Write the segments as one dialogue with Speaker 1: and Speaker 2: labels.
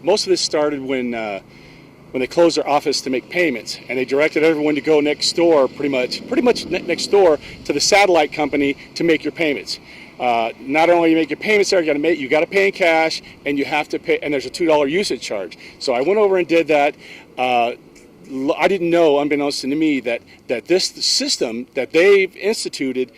Speaker 1: most of this started when they closed their office to make payments, and they directed everyone to go next door, pretty much next door to the satellite company to make your payments. Not only you make your payments there, you got to pay in cash, and you have to pay, and there's a $2 usage charge. So I went over and did that. I didn't know, unbeknownst to me, that this system that they've instituted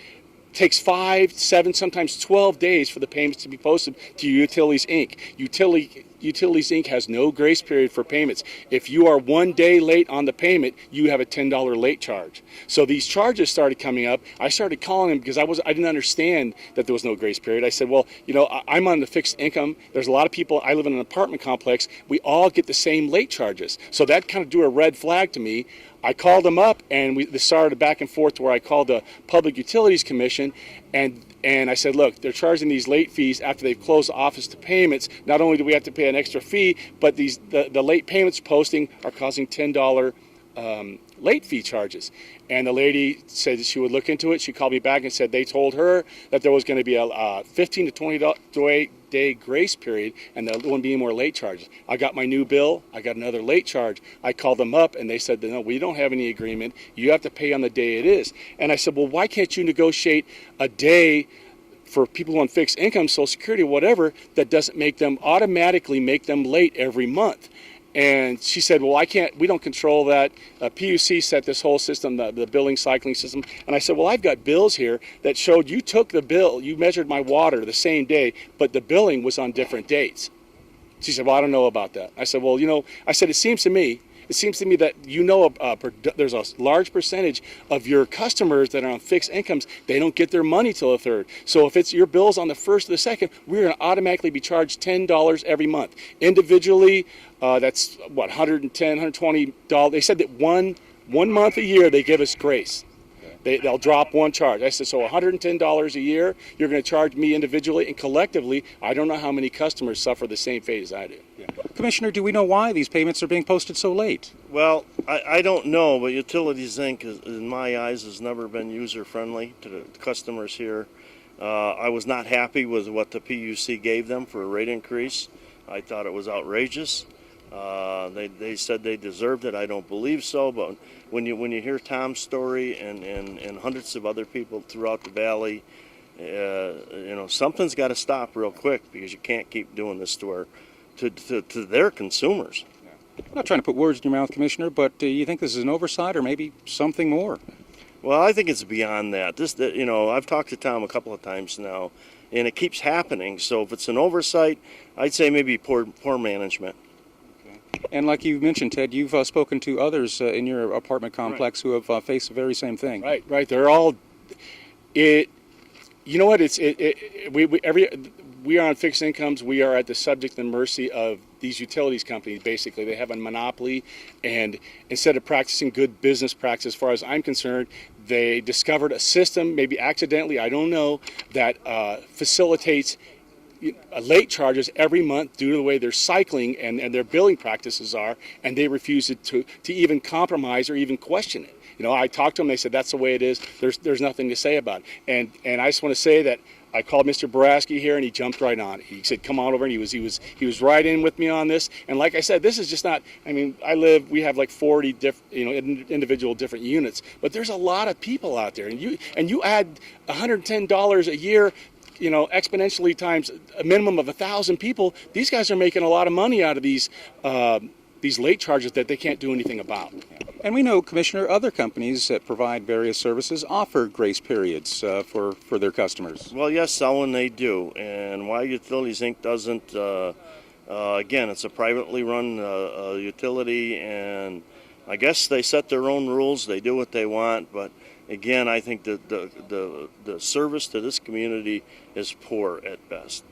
Speaker 1: takes 5, 7, sometimes 12 days for the payments to be posted to Utilities Inc. Utilities Inc. has no grace period for payments. If you are 1 day late on the payment, you have a $10 late charge. So these charges started coming up. I started calling them because I didn't understand that there was no grace period. I said, well, I'm on the fixed income. There's a lot of people. I live in an apartment complex. We all get the same late charges. So that kind of drew a red flag to me. I called them up, and we started back and forth to where I called the Public Utilities Commission, and I said, look, they're charging these late fees after they've closed the office to payments. Not only do we have to pay an extra fee, but the late payments posting are causing $10 late fee charges. And the lady said that she would look into it. She called me back and said they told her that there was going to be a 15 to 20 day grace period, and there wouldn't be any more late charges. I got my new bill. I got another late charge. I called them up, and they said, no, we don't have any agreement. You have to pay on the day it is. And I said, well, why can't you negotiate a day for people on fixed income, Social Security, whatever, that doesn't automatically make them late every month? And she said, well, we don't control that. PUC set this whole system, the billing cycling system. And I said, well, I've got bills here that showed you took the bill, you measured my water the same day, but the billing was on different dates. She said, well, I don't know about that. I said, well, it seems to me that there's a large percentage of your customers that are on fixed incomes, they don't get their money till the 3rd. So if it's your bills on the 1st or the 2nd, we're going to automatically be charged $10 every month. Individually, that's what, $110, $120. They said that one month a year they give us grace. They'll drop one charge. I said, so $110 a year, you're going to charge me individually, and collectively, I don't know how many customers suffer the same fate as I do.
Speaker 2: Yeah. Commissioner, do we know why these payments are being posted so late?
Speaker 3: Well, I don't know, but Utilities Inc., in my eyes, has never been user-friendly to the customers here. I was not happy with what the PUC gave them for a rate increase. I thought it was outrageous. They said they deserved it. I don't believe so, but when you hear Tom's story and hundreds of other people throughout the valley, something's got to stop real quick, because you can't keep doing this to their consumers.
Speaker 2: I'm not trying to put words in your mouth, Commissioner, but do you think this is an oversight or maybe something more?
Speaker 3: Well, I think it's beyond that. I've talked to Tom a couple of times now, and it keeps happening. So if it's an oversight, I'd say maybe poor management.
Speaker 2: And like you mentioned, Ted, you've spoken to others in your apartment complex who have faced the very same thing.
Speaker 1: Right. They're all. You know what? We are on fixed incomes. We are at the subject and mercy of these utilities companies. Basically, they have a monopoly, and instead of practicing good business practice, as far as I'm concerned, they discovered a system, maybe accidentally, I don't know, that facilitates late charges every month due to the way they're cycling and their billing practices are, and they refuse to even compromise or even question it. I talked to them. They said that's the way it is. There's nothing to say about it. And I just want to say that I called Mr. Boraski here, and he jumped right on it. He said, "Come on over," and he was right in with me on this. And like I said, this is just not. I mean, we have like 40 individual different units, but there's a lot of people out there, and you add $110 a year. Exponentially times a minimum of 1,000 people, these guys are making a lot of money out of these late charges that they can't do anything about.
Speaker 2: And we know, Commissioner, other companies that provide various services offer grace periods for their customers.
Speaker 3: Well, yes, Selwyn, they do. And why Utilities Inc. doesn't, again, it's a privately run utility, and I guess they set their own rules. They do what they want, but again, I think the service to this community is poor at best.